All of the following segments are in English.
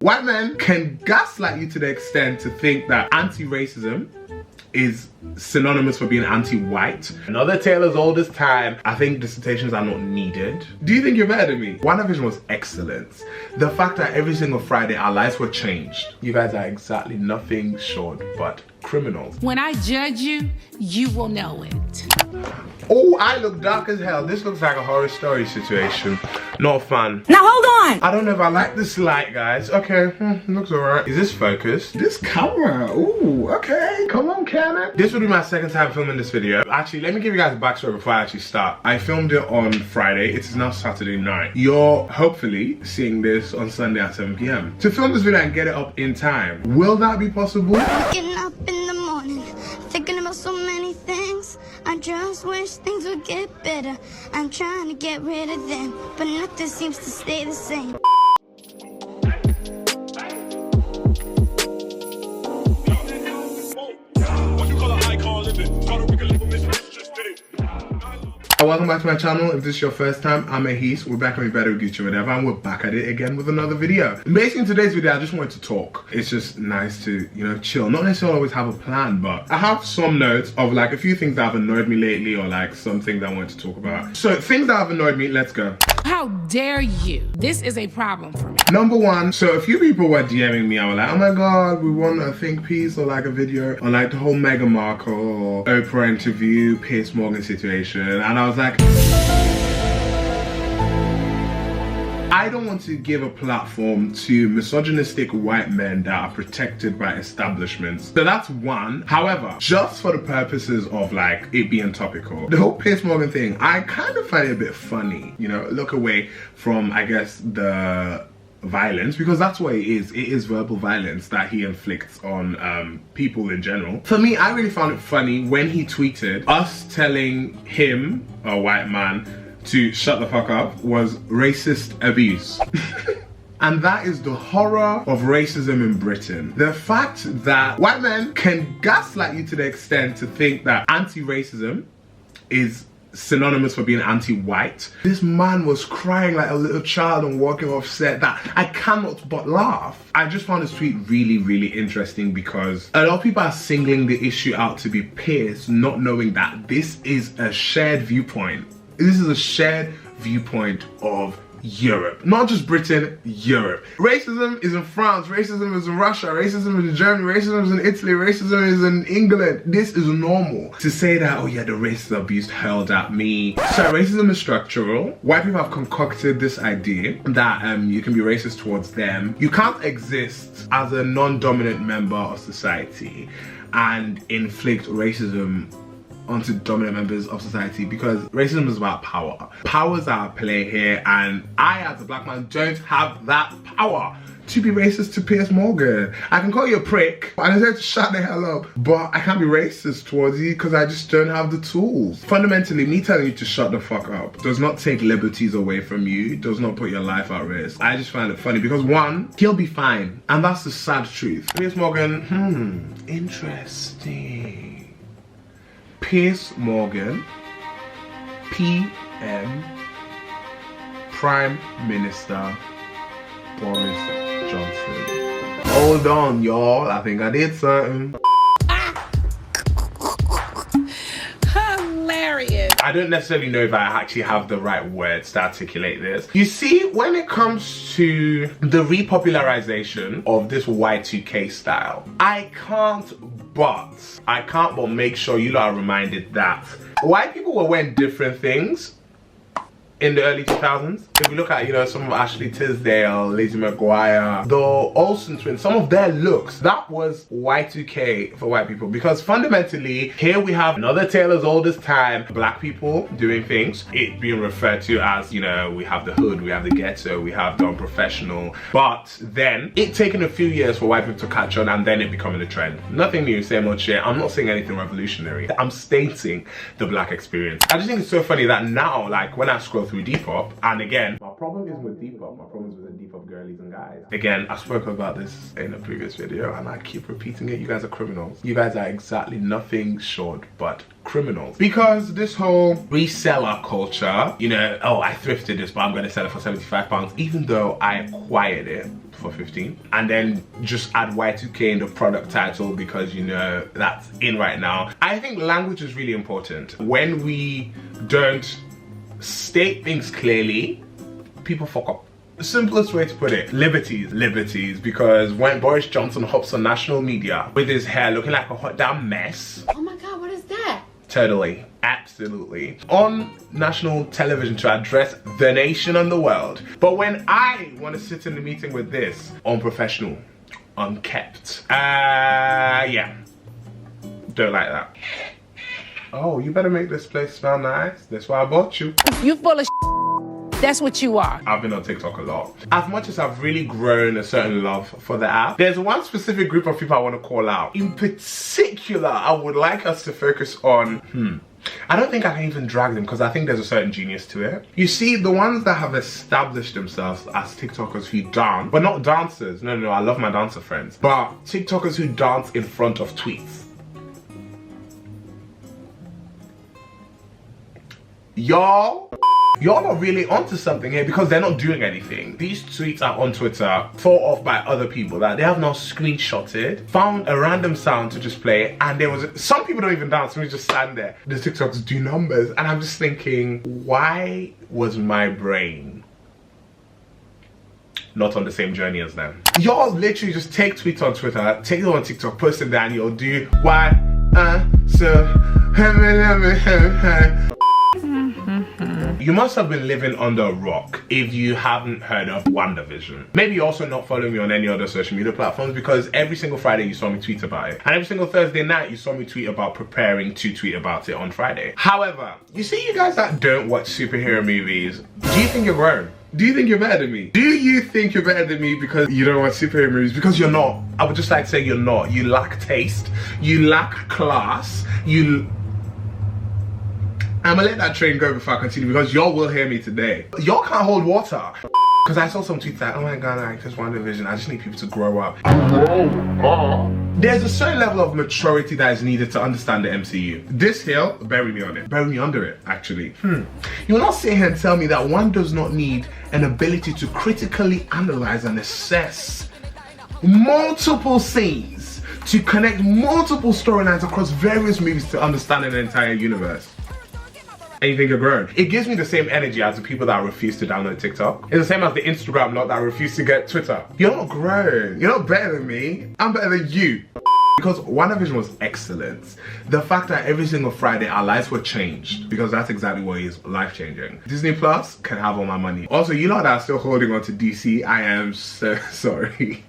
White men can gaslight you to the extent to think that anti-racism is synonymous for being anti-white. Another tale as old as time. I think dissertations are not needed. Do you think you're better than me? WandaVision was excellent. The fact that every single Friday our lives were changed. You guys are exactly nothing short but criminals. When I judge you, you will know it. Oh, I look dark as hell. This looks like a horror story situation. Not fun. Now hold on! I don't know if I like this light, guys. Okay, looks alright. Is this focused? This camera, ooh, okay. Come on, Canon. This will be my second time filming this video. Actually, let me give you guys a backstory before I actually start. I filmed it on Friday. It is now Saturday night. You're hopefully seeing this on Sunday at 7 p.m. To film this video and get it up in time. Will that be possible? Getting up in the morning, thinking about so many things. I just wish things would get better. I'm trying to get rid of them, but nothing seems to stay the same. Welcome back to my channel. If this is your first time, I'm Ehis. We're back on We Better with Gucci whatever, and we're back at it again with another video. Basically in today's video, I just wanted to talk. It's just nice to, you know, chill. Not necessarily always have a plan, but I have some notes of like a few things that have annoyed me lately, or like some things I wanted to talk about. So things that have annoyed me, let's go. How dare you? This is a problem for me. Number one, so a few people were DMing me. I was like, oh my god, we want a think piece or like a video on like the whole Meghan Markle, Oprah interview, Piers Morgan situation, and I was like, I don't want to give a platform to misogynistic white men that are protected by establishments. So that's one. However, just for the purposes of like it being topical, the whole Piers Morgan thing, I kind of find it a bit funny. You know, look away from, I guess, the violence, because that's what it is. It is verbal violence that he inflicts on people in general. For me, I really found it funny when he tweeted us telling him, a white man, to shut the fuck up was racist abuse. And that is the horror of racism in Britain. The fact that white men can gaslight you to the extent to think that anti-racism is synonymous for being anti-white. This man was crying like a little child and walking off set. That I cannot but laugh. I just found this tweet really, really interesting because a lot of people are singling the issue out to be Piers, not knowing that this is a shared viewpoint. This is a shared viewpoint of Europe. Not just Britain, Europe. Racism is in France, racism is in Russia, racism is in Germany, racism is in Italy, racism is in England. This is normal. To say that, oh yeah, the racist abuse hurled at me. So racism is structural. White people have concocted this idea that you can be racist towards them. You can't exist as a non-dominant member of society and inflict racism onto dominant members of society, because racism is about power. Powers are at play here, and I as a black man don't have that power to be racist to Piers Morgan. I can call you a prick, and I said to shut the hell up, but I can't be racist towards you because I just don't have the tools. Fundamentally, me telling you to shut the fuck up does not take liberties away from you, does not put your life at risk. I just find it funny because one, he'll be fine, and that's the sad truth. Piers Morgan, interesting. Piers Morgan, PM, Prime Minister Boris Johnson. Hold on, y'all. I think I did something. Hilarious. I don't necessarily know if I actually have the right words to articulate this. You see, when it comes to the repopularization of this Y2K style, I can't but make sure you lot are reminded that white people were wearing different things in the early 2000s. If we look at, you know, some of Ashley Tisdale, Lizzie McGuire, the Olsen twins, some of their looks, that was Y2K for white people. Because fundamentally, here we have another tale as old as time, black people doing things, it being referred to as, you know, we have the hood, we have the ghetto, we have the unprofessional, but then it taking a few years for white people to catch on, and then it becoming a trend. Nothing new, same old shit. I'm not saying anything revolutionary. I'm stating the black experience. I just think it's so funny that now, like, when I scroll through Depop, and again, my problem isn't with Depop, my problem is with the Depop girlies. girlies and guys. Again, I spoke about this in a previous video and I keep repeating it. You guys are criminals. You guys are exactly nothing short but criminals. Because this whole reseller culture, you know, oh, I thrifted this, but I'm gonna sell it for £75, even though I acquired it for 15, and then just add Y2K in the product title because, you know, that's in right now. I think language is really important. When we don't state things clearly, people fuck up. The simplest way to put it, liberties, because when Boris Johnson hops on national media with his hair looking like a hot damn mess. Oh my god, what is that? Totally, absolutely. On national television to address the nation and the world. But when I want to sit in the meeting with this, unprofessional, unkept, yeah, don't like that. Oh, you better make this place smell nice. That's why I bought you. You full of That's what you are. I've been on TikTok a lot. As much as I've really grown a certain love for the app, there's one specific group of people I want to call out. In particular, I would like us to focus on, I don't think I can even drag them because I think there's a certain genius to it. You see, the ones that have established themselves as TikTokers who dance, but not dancers. No, I love my dancer friends. But TikTokers who dance in front of tweets. Y'all are really onto something here because they're not doing anything. These tweets are on Twitter, thought of by other people that they have now screenshotted, found a random sound to just play, and there was, some people don't even dance, we just stand there. The TikToks do numbers, and I'm just thinking, why was my brain not on the same journey as them? Y'all literally just take tweets on Twitter, take it on TikTok, post it there, and you'll do why, You must have been living under a rock if you haven't heard of WandaVision. Maybe you're also not following me on any other social media platforms because every single Friday you saw me tweet about it. And every single Thursday night you saw me tweet about preparing to tweet about it on Friday. However, you see you guys that don't watch superhero movies, do you think you're grown? Do you think you're better than me? Do you think you're better than me because you don't watch superhero movies? Because you're not. I would just like to say you're not. You lack taste. You lack class. I'm gonna let that train go before I continue because y'all will hear me today. Y'all can't hold water. Because I saw some tweets like, oh my god, like this WandaVision, I just need people to grow up. There's a certain level of maturity that is needed to understand the MCU. This hill, bury me on it. Bury me under it, actually. You will not sit here and tell me that one does not need an ability to critically analyze and assess multiple scenes to connect multiple storylines across various movies to understand an entire universe. And you think you're grown. It gives me the same energy as the people that refuse to download TikTok. It's the same as the Instagram lot that refuse to get Twitter. You're not grown. You're not better than me. I'm better than you. Because WandaVision was excellent. The fact that every single Friday our lives were changed, because that's exactly what is life-changing. Disney Plus can have all my money. Also, you lot that are still holding on to DC, I am so sorry.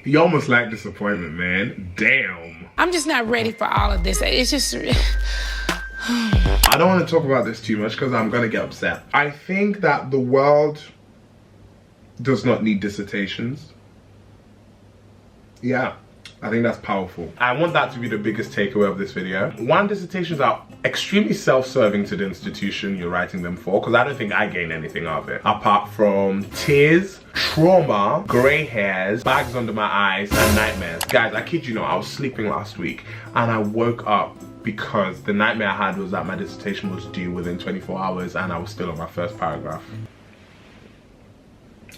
You almost like disappointment, man. Damn. I'm just not ready for all of this. It's just... I don't want to talk about this too much because I'm going to get upset. I think that the world does not need dissertations. Yeah, I think that's powerful. I want that to be the biggest takeaway of this video. One, dissertations are extremely self-serving to the institution you're writing them for because I don't think I gain anything out of it. Apart from tears, trauma, grey hairs, bags under my eyes, and nightmares. Guys, I kid you not, I was sleeping last week and I woke up because the nightmare I had was that my dissertation was due within 24 hours and I was still on my first paragraph.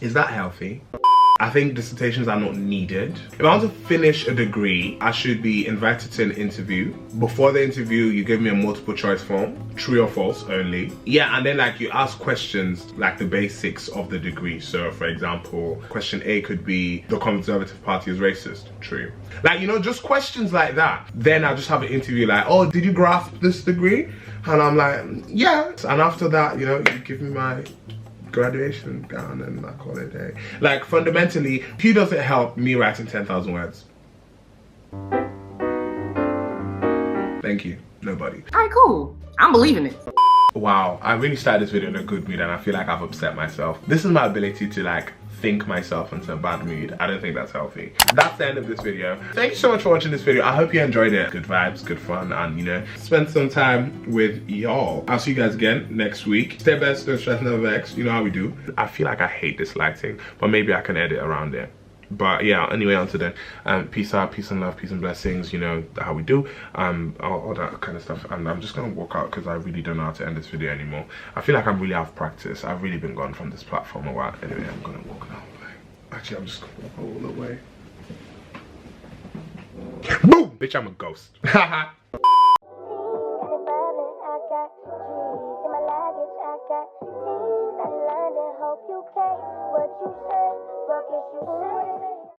Is that healthy? I think dissertations are not needed. If I want to finish a degree, I should be invited to an interview. Before the interview, you give me a multiple choice form, true or false only. Yeah, and then like you ask questions like the basics of the degree. So for example, question A could be, the Conservative Party is racist, true. Like, you know, just questions like that. Then I'll just have an interview like, oh, did you grasp this degree? And I'm like, yeah. And after that, you know, you give me my graduation gown and I call it a day. Like, fundamentally, who does it help me writing 10,000 words? Thank you. Nobody. Alright, cool. I'm believing it. Wow, I really started this video in a good mood and I feel like I've upset myself. This is my ability to like think myself into a bad mood. I don't think that's healthy. That's the end of this video. Thank you so much for watching this video. I hope you enjoyed it. Good vibes, good fun, and you know, spend some time with y'all. I'll see you guys again next week. Stay best, don't stress, never vex. You know how we do. I feel like I hate this lighting, but maybe I can edit around it. But yeah, anyway, until then, peace out, peace and love, peace and blessings, you know how we do, all that kind of stuff. And I'm just gonna walk out because I really don't know how to end this video anymore. I feel like I'm really out of practice. I've really been gone from this platform a while. Anyway, I'm gonna walk now. Actually, I'm just gonna walk all the way. Boom! Bitch, I'm a ghost. Haha. Hope you care what you said, fuck is you said.